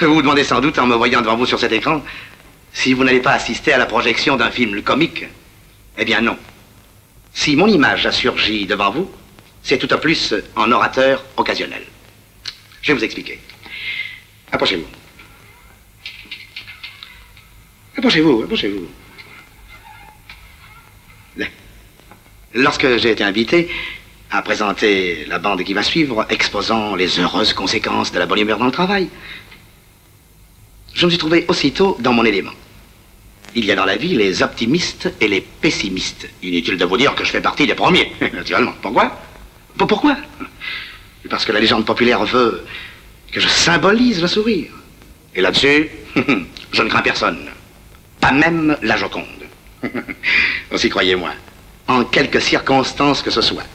Vous vous demandez sans doute, en me voyant devant vous sur cet écran, si vous n'allez pas assister à la projection d'un film comique. Eh bien non. Si mon image a surgi devant vous, c'est tout au plus en orateur occasionnel. Je vais vous expliquer. Approchez-vous. Approchez-vous, approchez-vous. Là. Lorsque j'ai été invité à présenter la bande qui va suivre, exposant les heureuses conséquences de la bonne humeur dans le travail, je me suis trouvé aussitôt dans mon élément. Il y a dans la vie les optimistes et les pessimistes. Inutile de vous dire que je fais partie des premiers, naturellement. Pourquoi? Pourquoi? Parce que la légende populaire veut que je symbolise le sourire. Et là-dessus, je ne crains personne. Pas même la Joconde. Aussi, croyez-moi, en quelque circonstance que ce soit,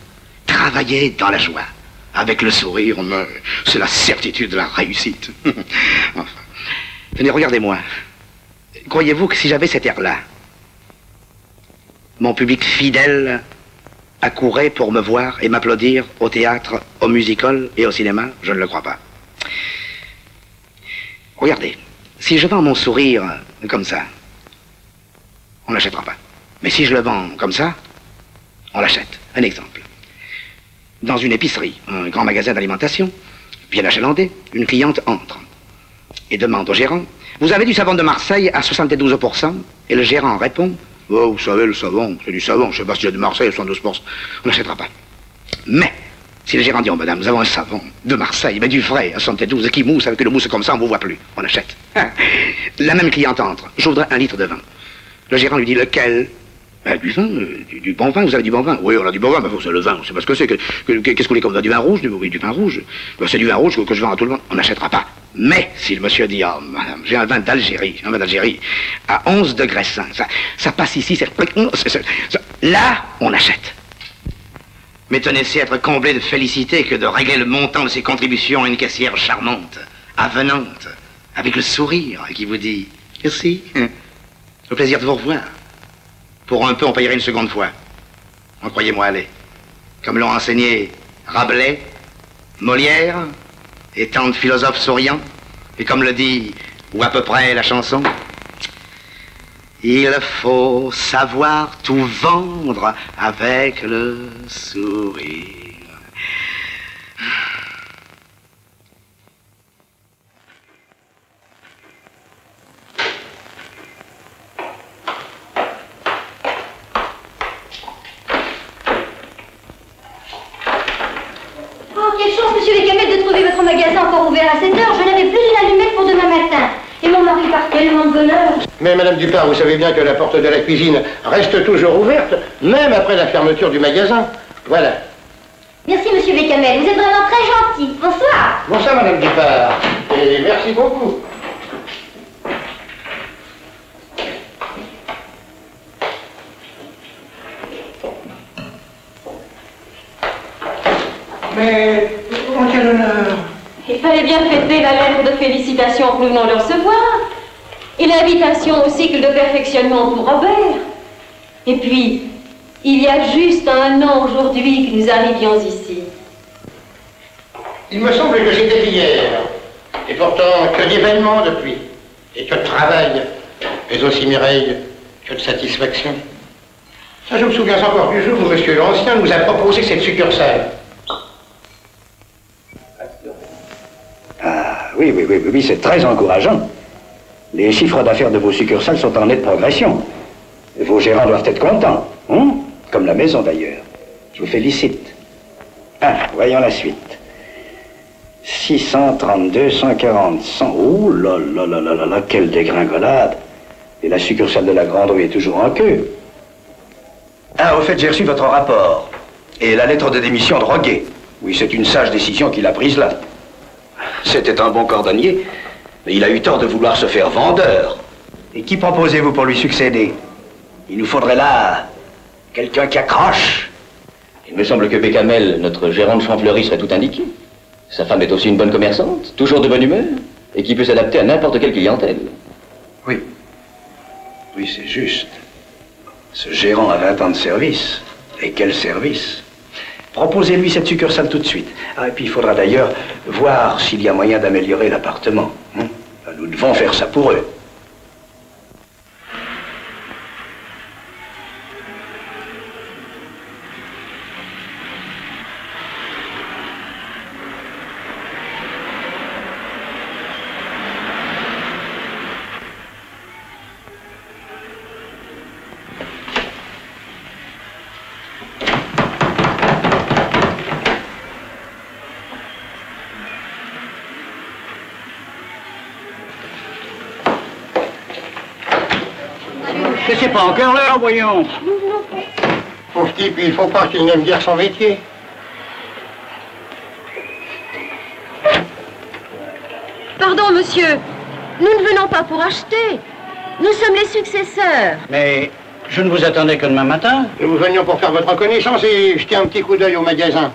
travailler dans la joie, avec le sourire, c'est la certitude de la réussite. Enfin, tenez, regardez-moi. Croyez-vous que si j'avais cet air-là, mon public fidèle accourait pour me voir et m'applaudir au théâtre, au music-hall et au cinéma? Je ne le crois pas. Regardez, si je vends mon sourire comme ça, on l'achètera pas. Mais si je le vends comme ça, on l'achète. Un exemple. Dans une épicerie, un grand magasin d'alimentation, bien achalandé, une cliente entre et demande au gérant: vous avez du savon de Marseille à 72%? Et le gérant répond: oh, vous savez, le savon, c'est du savon, je sais pas si c'est de Marseille à 72%. On n'achètera pas. Mais, si le gérant dit: oh madame, nous avons un savon de Marseille, mais du vrai, à 72, qui mousse, avec le mousse comme ça, on ne vous voit plus. On achète. La même cliente entre: je voudrais 1 litre de vin. Le gérant lui dit: lequel? Du vin, du bon vin, vous avez du bon vin? Oui, on a du bon vin, mais c'est le vin, on sait pas ce que c'est. Qu'est-ce que vous voulez qu'on a du vin rouge? Oui, du vin rouge. Ben, c'est du vin rouge que je vends à tout le monde. On n'achètera pas. Mais, si le monsieur dit: oh, madame, j'ai un vin d'Algérie, à 11 degrés 5, ça passe ici, là, on achète. Mais tenez-y être comblé de félicité que de régler le montant de ses contributions à une caissière charmante, avenante, avec le sourire, qui vous dit: merci, au plaisir de vous revoir. Pour un peu, on payerait une seconde fois. En croyez-moi, allez. Comme l'ont enseigné Rabelais, Molière, et tant de philosophes souriants, et comme le dit, ou à peu près, la chanson: il faut savoir tout vendre avec le sourire. Monsieur Bécamel, de trouver votre magasin encore ouvert à 7 heures. Je n'avais plus une allumette pour demain matin. Et mon mari part tellement de bonheur. Mais Madame Dupin, vous savez bien que la porte de la cuisine reste toujours ouverte, même après la fermeture du magasin. Voilà. Merci, Monsieur Bécamel. Vous êtes vraiment très gentil. Bonsoir. Bonsoir, Madame Dupin. Et merci beaucoup. Mais en quel honneur? Il fallait bien fêter la lettre de félicitations que nous venons de recevoir. Et l'invitation au cycle de perfectionnement pour Robert. Et puis, il y a juste 1 an aujourd'hui que nous arrivions ici. Il me semble que j'étais hier. Et pourtant, que d'événements depuis. Et que de travail. Mais aussi, Mireille, que de satisfaction. Ça, je me souviens encore du jour où Monsieur l'Ancien nous a proposé cette succursale. Ah, oui, c'est très encourageant. Les chiffres d'affaires de vos succursales sont en nette progression. Vos gérants doivent être contents, hein? Comme la maison d'ailleurs. Je vous félicite. Voyons la suite. 632, 140, 100. Oh là là là là là là, quelle dégringolade. Et la succursale de la Grande Rue est toujours en queue. Au fait, j'ai reçu votre rapport. Et la lettre de démission de Roguet. Oui, c'est une sage décision qu'il a prise là. C'était un bon cordonnier, mais il a eu tort de vouloir se faire vendeur. Et qui proposez-vous pour lui succéder? Il nous faudrait là quelqu'un qui accroche. Il me semble que Bécamel, notre gérant de Champfleury, serait tout indiqué. Sa femme est aussi une bonne commerçante, toujours de bonne humeur, et qui peut s'adapter à n'importe quelle clientèle. Oui, c'est juste. Ce gérant a 20 ans de service. Et quel service! Proposez-lui cette succursale tout de suite. Et puis il faudra d'ailleurs voir s'il y a moyen d'améliorer l'appartement. Nous devons faire ça pour eux. Que c'est pas encore l'heure, voyons. Pauvre type, il faut pas qu'il n'aime dire son métier. Pardon, monsieur. Nous ne venons pas pour acheter. Nous sommes les successeurs. Mais je ne vous attendais que demain matin. Nous venions pour faire votre connaissance et jeter un petit coup d'œil au magasin.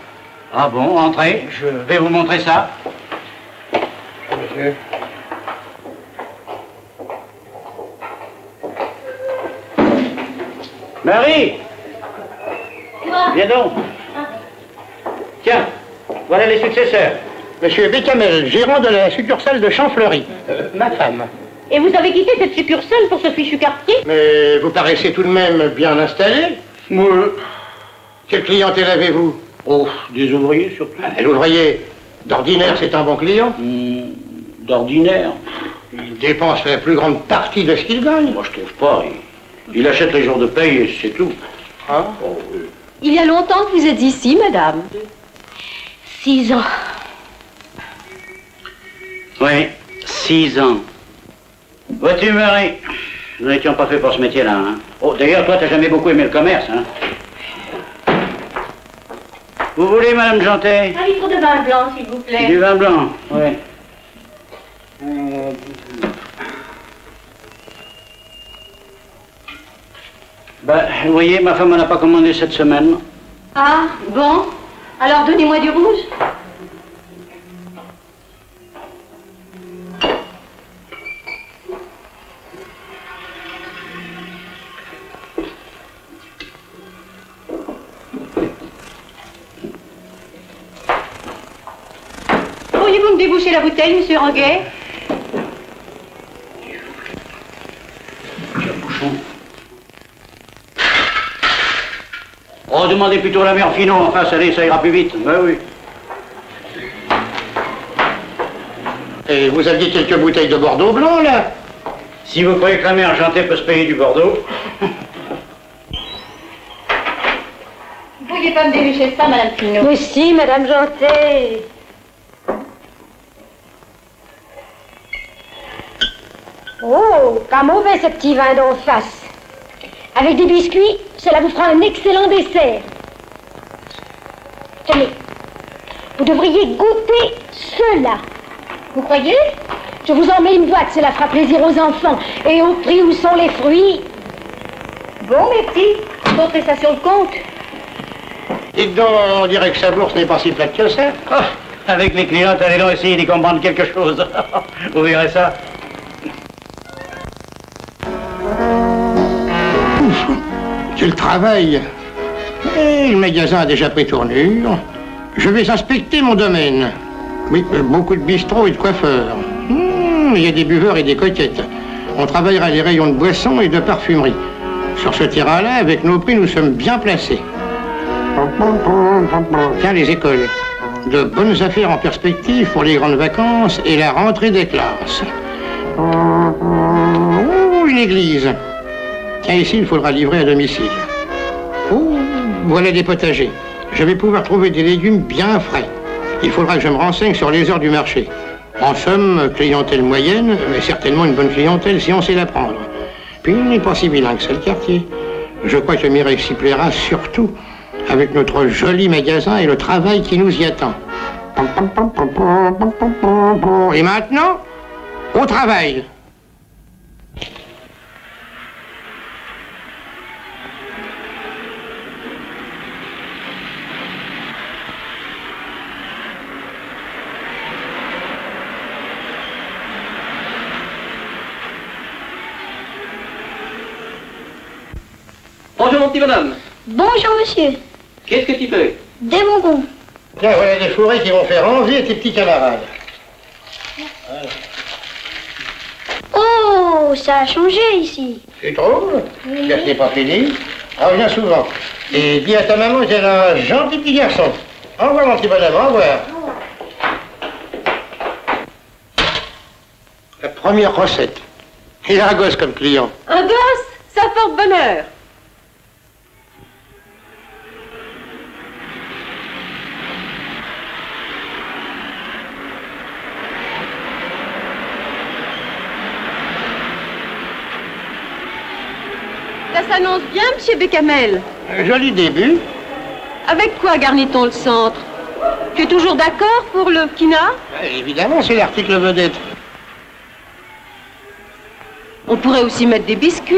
Ah bon, entrez, je vais vous montrer ça. Monsieur. Marie! Viens donc. Tiens, voilà les successeurs. Monsieur Bécamel, gérant de la succursale de Champfleury. Ma femme. Et vous avez quitté cette succursale pour ce fichu quartier? Mais vous paraissez tout de même bien installé. Moi, Quelle clientèle avez-vous? oh, des ouvriers surtout. L'ouvrier, d'ordinaire, c'est un bon client. D'ordinaire. Il dépense la plus grande partie de ce qu'il gagne. Moi, je trouve pas. Il achète les jours de paye et c'est tout. Hein? Oh, Il y a longtemps que vous êtes ici, madame. 6 ans. oui, 6 ans. Vois-tu, Marie, nous n'étions pas faits pour ce métier-là. Hein. Oh, d'ailleurs, toi, t'as jamais beaucoup aimé le commerce. Hein. Vous voulez, Madame Jantet? Un litre de vin blanc, s'il vous plaît. Du vin blanc, oui. Vous voyez, ma femme n'en a pas commandé cette semaine. Ah, bon. Alors donnez-moi du rouge. Pourriez-vous me déboucher la bouteille, monsieur Ranguet? Oh, demandez plutôt la mère Finot en face, allez, ça ira plus vite. Ben oui. Et vous aviez quelques bouteilles de Bordeaux blanc, là? Si vous croyez que la mère Jantet peut se payer du Bordeaux. Vous pourriez pas me déboucher ça, madame Finot? Mais si, madame Jantet. Oh, pas mauvais ce petit vin d'en face. Avec des biscuits, cela vous fera un excellent dessert. Tenez, vous devriez goûter cela. Vous croyez? Je vous en mets une boîte, cela fera plaisir aux enfants. Et au prix où sont les fruits. Bon, mes petits, montrez ça sur le compte. Dites donc, on dirait que sa bourse n'est pas si plate que ça. Oh, avec les clientes, allez donc essayer d'y comprendre quelque chose. Vous verrez ça. Quel travail! Et le magasin a déjà pris tournure. Je vais inspecter mon domaine. Oui, beaucoup de bistrots et de coiffeurs. Il y a des buveurs et des coquettes. On travaillera les rayons de boissons et de parfumerie. Sur ce terrain-là, avec nos prix, nous sommes bien placés. Tiens, les écoles. De bonnes affaires en perspective pour les grandes vacances et la rentrée des classes. Oh, une église. Tiens, ici, il faudra livrer à domicile. Oh, voilà des potagers. Je vais pouvoir trouver des légumes bien frais. Il faudra que je me renseigne sur les heures du marché. En somme, clientèle moyenne, mais certainement une bonne clientèle si on sait la prendre. Puis il n'est pas si vilain que ça, le quartier. Je crois que Mireille s'y plaira surtout avec notre joli magasin et le travail qui nous y attend. Et maintenant, au travail. Bonjour mon petit bonhomme. Bonjour, monsieur. Qu'est-ce que tu veux? Des bonbons. Tiens, voilà des fourrés qui vont faire envie à tes petits camarades. Voilà. ça a changé ici. Tu trouves? Là, ce n'est pas fini. Reviens souvent. Et dis à ta maman qu'elle a un gentil petit garçon. Au revoir, mon petit bonhomme, au revoir. La première recette. Il a un gosse comme client. Un gosse, ça porte bonheur. Ça s'annonce bien, monsieur Bécamel. Un joli début. Avec quoi garnit-on le centre? Tu es toujours d'accord pour le quina? Évidemment, c'est l'article vedette. On pourrait aussi mettre des biscuits.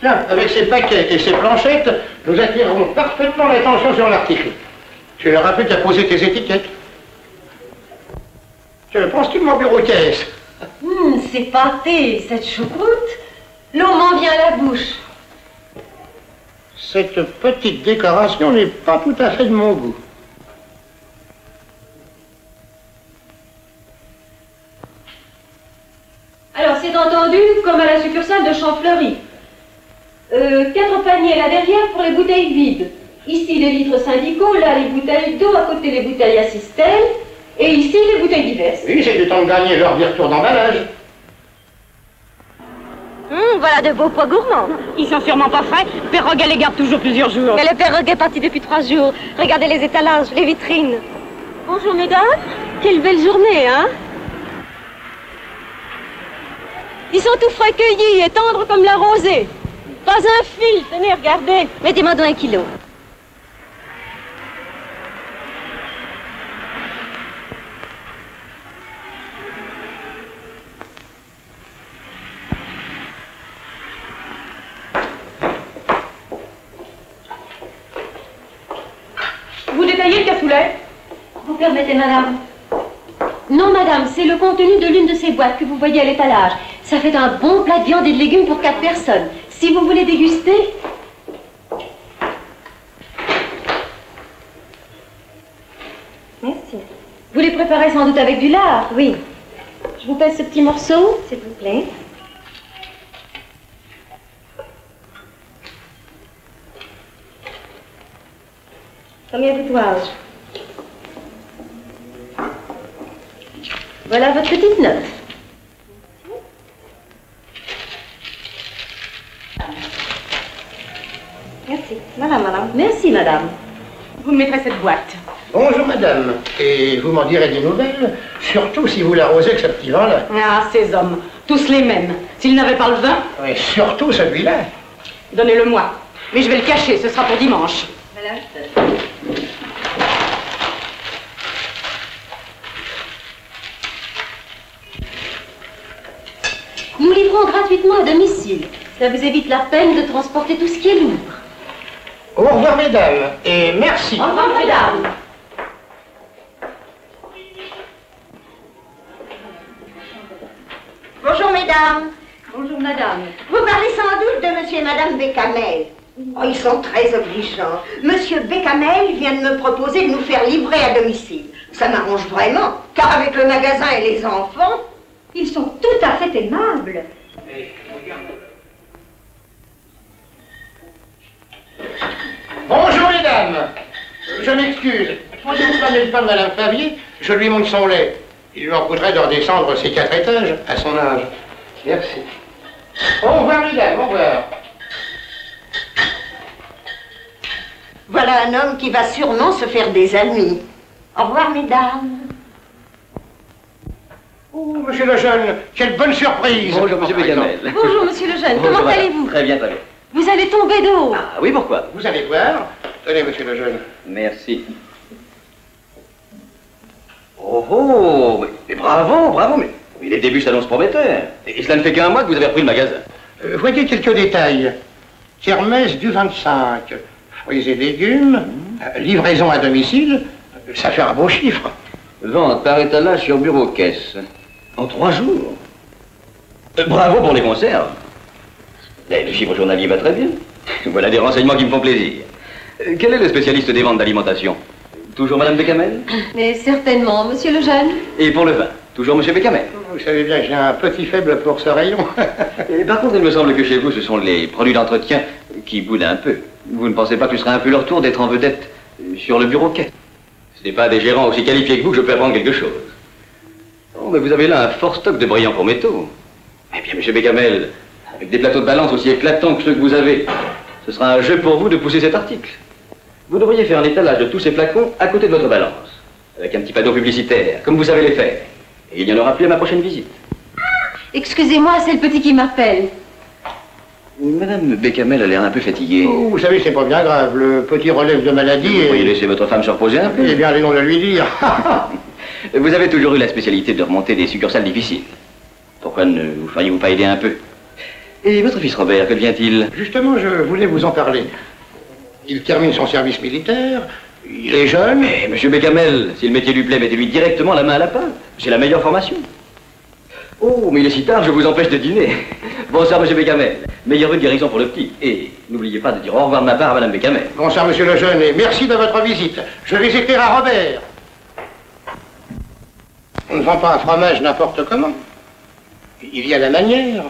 Tiens, avec ces paquets et ces planchettes, nous attirerons parfaitement l'attention sur l'article. Tu leur as plus qu'à poser tes étiquettes. Penses-tu de mon bureau caisse? C'est pâté, cette choucroute. L'eau m'en vient à la bouche. Cette petite décoration n'est pas tout à fait de mon goût. Alors, c'est entendu, comme à la succursale de Champfleury. 4 paniers là derrière pour les bouteilles vides. Ici, les litres syndicaux, là, les bouteilles d'eau, à côté, les bouteilles à système. Et ici, les bouteilles diverses. Oui, c'est du temps de gagner leur retour d'emballage. Voilà de beaux pois gourmands. Ils sont sûrement pas frais. Perroguet les garde toujours plusieurs jours. Mais le perroquet est parti depuis 3 jours. Regardez les étalages, les vitrines. Bonjour, mesdames. Quelle belle journée, hein? Ils sont tout frais cueillis et tendres comme la rosée. Pas un fil, tenez, regardez. Mettez-moi dans 1 kilo. Vous détaillez le cassoulet? Vous permettez, madame? Non, madame, c'est le contenu de l'une de ces boîtes que vous voyez à l'étalage. Ça fait un bon plat de viande et de légumes pour 4 personnes. Si vous voulez déguster... Merci. Vous les préparez sans doute avec du lard? Oui, Je vous pèse ce petit morceau. s'il vous plaît. Combien vous dois-je? Voilà votre petite note. Merci. Voilà, madame. Merci, madame. Vous me mettrez cette boîte. Bonjour, madame. Et vous m'en direz des nouvelles, surtout si vous l'arrosez avec ce petit vin-là. Ah, ces hommes, tous les mêmes. S'ils n'avaient pas le vin, Et surtout celui-là. donnez-le-moi. Mais je vais le cacher, ce sera pour dimanche. Voilà. Nous livrons gratuitement à domicile. Ça vous évite la peine de transporter tout ce qui est lourd. Au revoir, mesdames, et merci. Au revoir, mesdames. Bonjour mesdames. Bonjour, madame. Vous parlez sans doute de monsieur et madame Bécamel. Oh, ils sont très obligeants. Monsieur Bécamel vient de me proposer de nous faire livrer à domicile. Ça m'arrange vraiment, car avec le magasin et les enfants, Ils sont tout à fait aimables. Bonjour, mesdames. Je m'excuse. Pourriez-vous ramener le pain de madame Favier? Je lui montre son lait. Il lui en coûterait de redescendre ses 4 étages à son âge. Merci. Au revoir, mesdames, au revoir. voilà un homme qui va sûrement se faire des amis. Au revoir mesdames. Oh, monsieur le jeune, quelle bonne surprise. Bonjour, monsieur Bécamel. Bonjour, monsieur le jeune. Bonjour, Comment madame. allez-vous? Très bien, très bien. Vous allez tomber de haut. Ah oui, pourquoi? Vous allez voir. Tenez, monsieur le jeune. Merci. Oh, mais bravo, bravo, mais les débuts s'annoncent prometteurs. Et cela ne fait qu'un mois que vous avez repris le magasin. Voyez quelques détails. Kermesse du 25. Fruits et légumes. Livraison à domicile. Ça fait un beau chiffre. Vente par étalage sur bureau caisse. En 3 jours. Bravo pour les conserves. Le chiffre journalier va très bien. Voilà des renseignements qui me font plaisir. Quel est le spécialiste des ventes d'alimentation? Toujours madame Bécamel? Mais certainement, monsieur le jeune. Et pour le vin? Toujours M. Bécamel. Vous savez bien que j'ai un petit faible pour ce rayon. Et par contre, il me semble que chez vous, ce sont les produits d'entretien qui boudent un peu. Vous ne pensez pas que ce serait un peu leur tour d'être en vedette sur le bureau quai? Ce n'est pas à des gérants aussi qualifiés que vous que je peux apprendre quelque chose. Oh, mais vous avez là un fort stock de brillants pour métaux. Eh bien, M. Bécamel, avec des plateaux de balance aussi éclatants que ceux que vous avez, ce sera un jeu pour vous de pousser cet article. Vous devriez faire un étalage de tous ces flacons à côté de votre balance, avec un petit panneau publicitaire, comme vous savez les faire. Et il n'y en aura plus à ma prochaine visite. Excusez-moi, c'est le petit qui m'appelle. Madame Bécamel a l'air un peu fatiguée. Oh, vous savez, c'est pas bien grave. Le petit relève de maladie Vous pourriez laisser votre femme se reposer un peu. Eh bien, allez-nous le lui dire. Vous avez toujours eu la spécialité de remonter des succursales difficiles. Pourquoi ne vous feriez-vous pas aider un peu? Et votre fils Robert, que devient-il? Justement, je voulais vous en parler. Il termine son service militaire, il est jeune. Mais monsieur Bécamel, si le métier lui plaît, mettez-lui directement la main à la pâte. J'ai la meilleure formation. Oh, mais il est si tard, je vous empêche de dîner. Bonsoir, monsieur Bécamel. Meilleure vœux de guérison pour le petit. Et n'oubliez pas de dire au revoir de ma part à madame Bécamel. Bonsoir, monsieur le jeune, et merci de votre visite. Je vais écrire à Robert. On ne vend pas un fromage n'importe comment. Il y a la manière.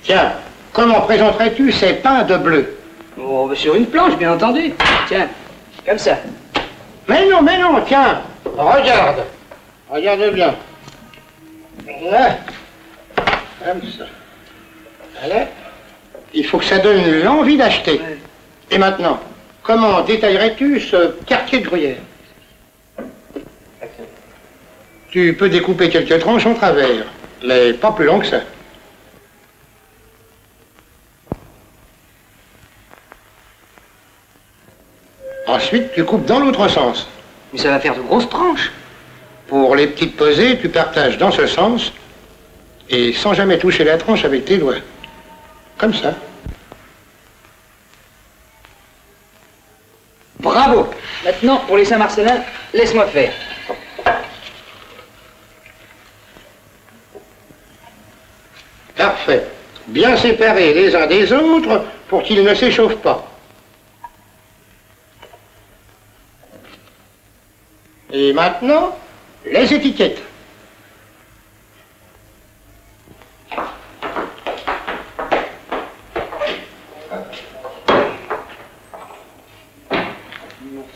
Tiens, comment présenterais-tu ces pains de bleu? Oh, sur une planche, bien entendu. Tiens, comme ça. Mais non, tiens, regarde. Regarde bien. Là, comme ça. Voilà. Il faut que ça donne l'envie d'acheter. Ouais. Et maintenant, comment détaillerais-tu ce quartier de gruyère? Tu peux découper quelques tranches en travers, mais pas plus long que ça. Ensuite, tu coupes dans l'autre sens. Mais ça va faire de grosses tranches. Pour les petites pesées, tu partages dans ce sens et sans jamais toucher la tranche avec tes doigts. Comme ça. Bravo. Maintenant, pour les Saint-Marcelin, laisse-moi faire. Parfait. Bien séparés les uns des autres pour qu'ils ne s'échauffent pas. Et maintenant, les étiquettes.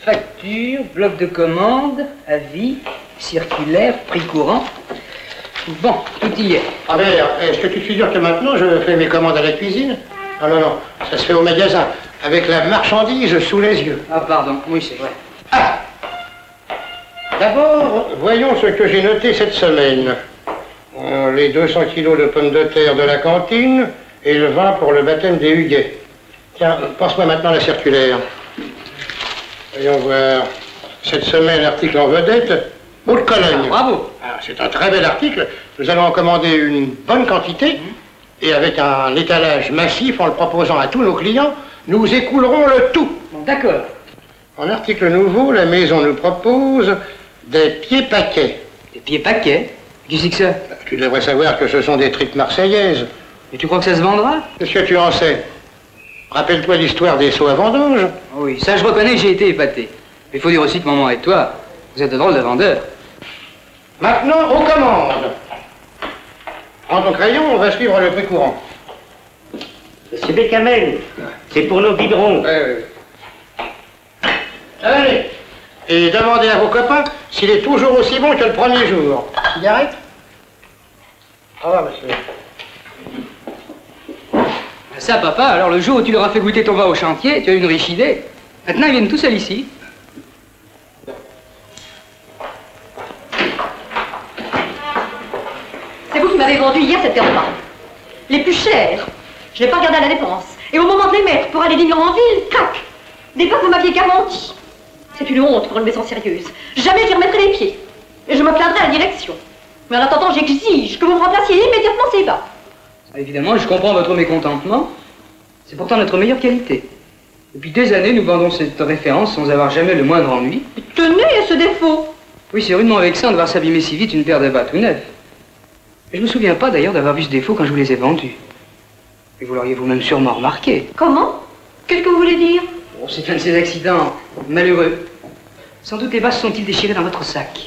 Facture, bloc de commande, avis, circulaire, prix courant. Bon, tout y est. Robert, est-ce que tu te figures que maintenant je fais mes commandes à la cuisine? Non, ça se fait au magasin, avec la marchandise sous les yeux. Ah, pardon, oui, c'est vrai. Ah! D'abord, voyons ce que j'ai noté cette semaine. Les 200 kilos de pommes de terre de la cantine et le vin pour le baptême des Huguets. Tiens, passe-moi maintenant la circulaire. Voyons voir. Cette semaine, article en vedette, Haute-Cologne. Bravo. Ah, c'est un très bel article. Nous allons en commander une bonne quantité et avec un étalage massif en le proposant à tous nos clients, nous écoulerons le tout. Bon, d'accord. En article nouveau, la maison nous propose des pieds paquets. Des pieds paquets. Qu'est-ce que c'est que ça? Tu devrais savoir que ce sont des tripes marseillaises. Et tu crois que ça se vendra? Qu'est-ce que tu en sais? Rappelle-toi l'histoire des seaux à vendange. Oui, ça je reconnais que j'ai été épaté. Mais il faut dire aussi que maman et toi, vous êtes de drôles de vendeurs. Maintenant, aux commandes. Prends ton crayon, on va suivre le prix courant. Monsieur Bécamel, c'est pour nos biberons. Allez. Et demandez à vos copains s'il est toujours aussi bon que le premier jour. Cigarette? Au revoir, monsieur. Ça, papa, alors le jour où tu leur as fait goûter ton vin au chantier, tu as eu une riche idée. Maintenant, ils viennent tout seuls ici. C'est vous qui m'avez vendu hier cette paire de bas. Les plus chers. Je n'ai pas regardé à la dépense. Et au moment de les mettre pour aller dîner en ville, crac! Des fois, vous m'aviez garanti. C'est une honte pour une maison sérieuse. Jamais j'y remettrai les pieds. Et je me plaindrai à la direction. Mais en attendant, j'exige que vous me remplaciez immédiatement ces bas. Évidemment, je comprends votre mécontentement. C'est pourtant notre meilleure qualité. Depuis des années, nous vendons cette référence sans avoir jamais le moindre ennui. Tenez à ce défaut. Oui, c'est rudement vexant de voir s'abîmer si vite une paire de bas tout neufs. Et je me souviens pas d'ailleurs d'avoir vu ce défaut quand je vous les ai vendus. Et vous l'auriez vous-même sûrement remarqué. Comment? Qu'est-ce que vous voulez dire? Oh, c'est un de ces accidents malheureux. Sans doute les bas se sont-ils déchirés dans votre sac.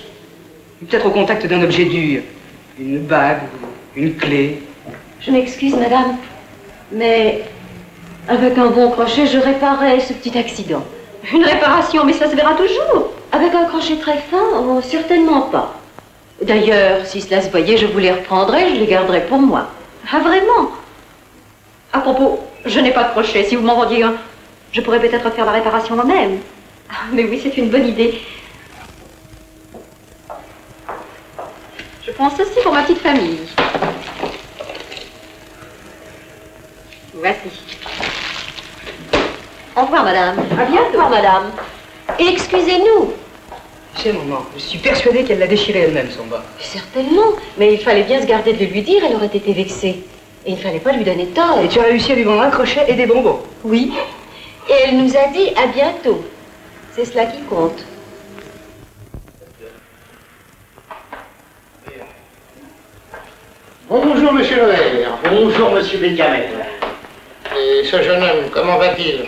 Ou peut-être au contact d'un objet dur. Une bague, une clé. Je m'excuse, madame, mais avec un bon crochet, je réparais ce petit accident. Une réparation, mais ça se verra toujours. Avec un crochet très fin, oh, certainement pas. D'ailleurs, si cela se voyait, je vous les reprendrais, je les garderais pour moi. Ah, vraiment? À propos, je n'ai pas de crochet. Si vous m'en vendiez un, je pourrais peut-être faire la réparation moi-même. Ah, mais oui, c'est une bonne idée. Je prends ceci pour ma petite famille. Voici. Au revoir, madame. À bientôt. Au revoir, madame. Et excusez-nous. Tu sais, maman, je suis persuadée qu'elle l'a déchiré elle-même, son bas. Certainement. Mais il fallait bien se garder de le lui dire, elle aurait été vexée. Et il ne fallait pas lui donner tort. Et tu as réussi à lui vendre un crochet et des bonbons. Oui. Et elle nous a dit à bientôt. C'est cela qui compte. Bonjour, monsieur Noël. Bonjour, monsieur Bécamel. Et ce jeune homme, comment va-t-il?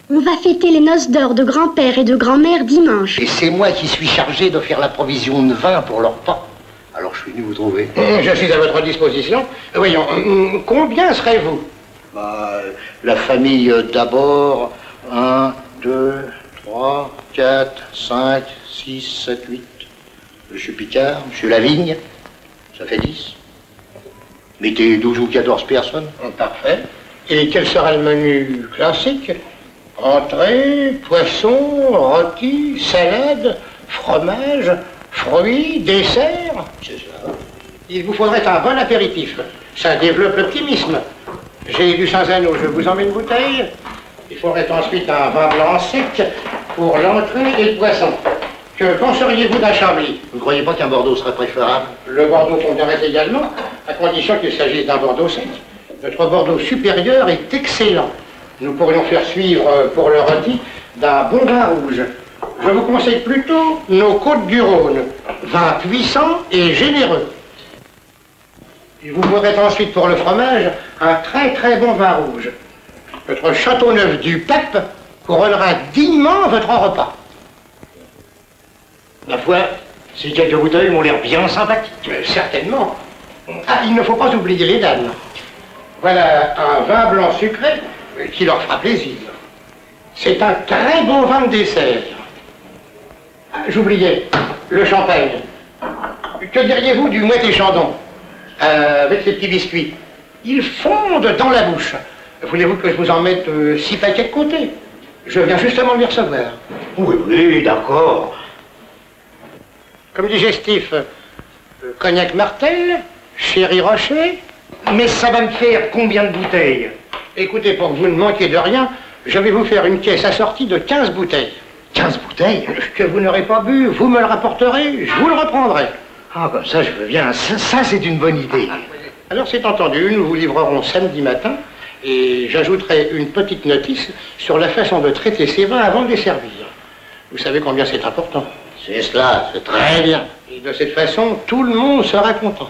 On va fêter les noces d'or de grand-père et de grand-mère dimanche. Et c'est moi qui suis chargé de faire la provision de vin pour leur repas. Alors je suis venu vous trouver. Je suis à votre disposition. Voyons, combien serez-vous? La famille d'abord. 1, 2, 3, 4, 5, 6, 7, 8. Monsieur Picard, monsieur Lavigne, ça fait 10. Mettez 12 ou 14 personnes. Parfait. Et quel sera le menu classique? Entrée, poisson, rôti, salade, fromage, fruits, dessert. C'est ça. Il vous faudrait un bon apéritif. Ça développe l'optimisme. J'ai du sans anneau, je vous emmène une bouteille. Il faudrait ensuite un vin blanc sec pour l'entrée et le poisson. Que penseriez-vous d'un Chablis? Vous ne croyez pas qu'un Bordeaux serait préférable? Le Bordeaux conviendrait également, à condition qu'il s'agisse d'un Bordeaux sec. Notre Bordeaux supérieur est excellent. Nous pourrions faire suivre pour le rôti d'un bon vin rouge. Je vous conseille plutôt nos Côtes du Rhône, vin puissant et généreux. Il vous faudrait ensuite pour le fromage un très très bon vin rouge. Notre Châteauneuf du Pape couronnera dignement votre repas. Ma foi, ces quelques bouteilles m'ont l'air bien sympathiques. Certainement. Ah, il ne faut pas oublier les dames. Voilà un vin blanc sucré qui leur fera plaisir. C'est un très bon vin de dessert. Ah, j'oubliais, le champagne. Que diriez-vous du Mouette et Chandon avec ces petits biscuits? Ils fondent dans la bouche. Voulez-vous que je vous en mette 6 paquets de côté? Je viens justement de les recevoir. Oui, d'accord. Comme digestif, cognac Martel, Chéri Rocher. Mais ça va me faire combien de bouteilles? Écoutez, pour que vous ne manquiez de rien, je vais vous faire une caisse assortie de 15 bouteilles. 15 bouteilles? Que vous n'aurez pas bu, vous me le rapporterez, je vous le reprendrai. Ah, comme ça, je veux bien. Ça c'est une bonne idée. Alors, c'est entendu, nous vous livrerons samedi matin, et j'ajouterai une petite notice sur la façon de traiter ces vins avant de les servir. Vous savez combien c'est important. C'est cela, c'est très bien. Et de cette façon, tout le monde sera content.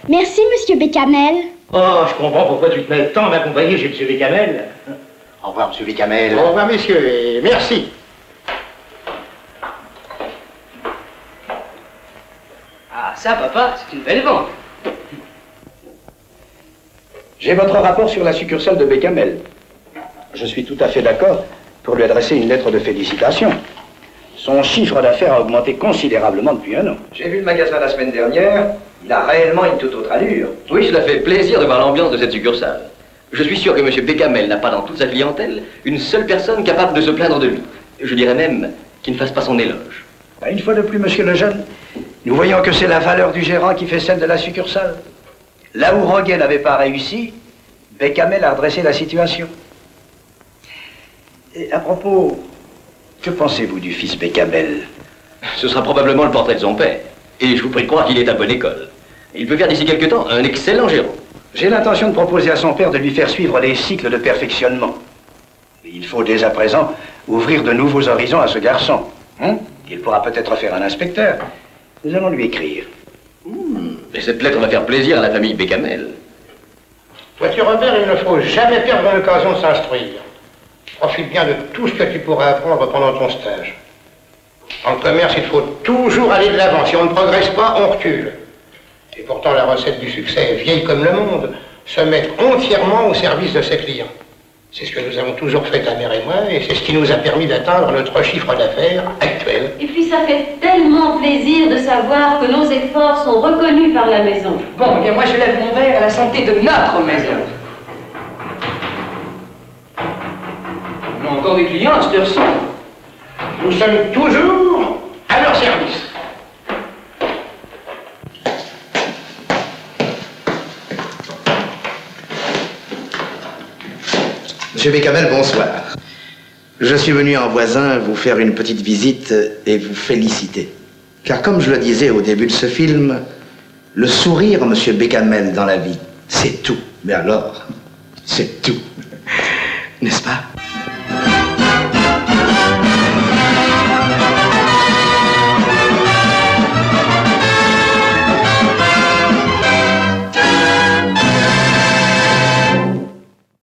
Merci, monsieur Bécamel. Oh, je comprends pourquoi tu te mets tant à m'accompagner chez M. Bécamel. Au revoir, monsieur Bécamel. Au revoir, messieurs, et merci. Ah, ça, papa, c'est une belle vente. J'ai votre rapport sur la succursale de Bécamel. Je suis tout à fait d'accord pour lui adresser une lettre de félicitations. Son chiffre d'affaires a augmenté considérablement depuis un an. J'ai vu le magasin la semaine dernière. Il a réellement une toute autre allure. Oui, cela fait plaisir de voir l'ambiance de cette succursale. Je suis sûr que M. Bécamel n'a pas dans toute sa clientèle une seule personne capable de se plaindre de lui. Je dirais même qu'il ne fasse pas son éloge. Une fois de plus, monsieur Lejeune, nous voyons que c'est la valeur du gérant qui fait celle de la succursale. Là où Roguet n'avait pas réussi, Bécamel a redressé la situation. Et à propos, que pensez-vous du fils Bécamel? Ce sera probablement le portrait de son père. Et je vous prie de croire qu'il est à bonne école. Il peut faire d'ici quelque temps un excellent gérant. J'ai l'intention de proposer à son père de lui faire suivre les cycles de perfectionnement. Il faut dès à présent ouvrir de nouveaux horizons à ce garçon. Il pourra peut-être faire un inspecteur. Nous allons lui écrire. Et cette lettre va faire plaisir à la famille Bécamel. Vois-tu, Robert, il ne faut jamais perdre l'occasion de s'instruire. Profite bien de tout ce que tu pourras apprendre pendant ton stage. En commerce, il faut toujours aller de l'avant. Si on ne progresse pas, on recule. Et pourtant, la recette du succès est vieille comme le monde. Se mettre entièrement au service de ses clients. C'est ce que nous avons toujours fait, ta mère et moi, et c'est ce qui nous a permis d'atteindre notre chiffre d'affaires actuel. Et puis ça fait tellement plaisir de savoir que nos efforts sont reconnus par la maison. Bon, eh bien moi je lève mon verre à la santé de notre maison. On a encore des clients à cette heure-ci. Nous sommes toujours à leur service. Monsieur Bécamel, bonsoir. Je suis venu en voisin vous faire une petite visite et vous féliciter. Car comme je le disais au début de ce film, le sourire, monsieur Bécamel, dans la vie, c'est tout. Mais alors, c'est tout. N'est-ce pas ?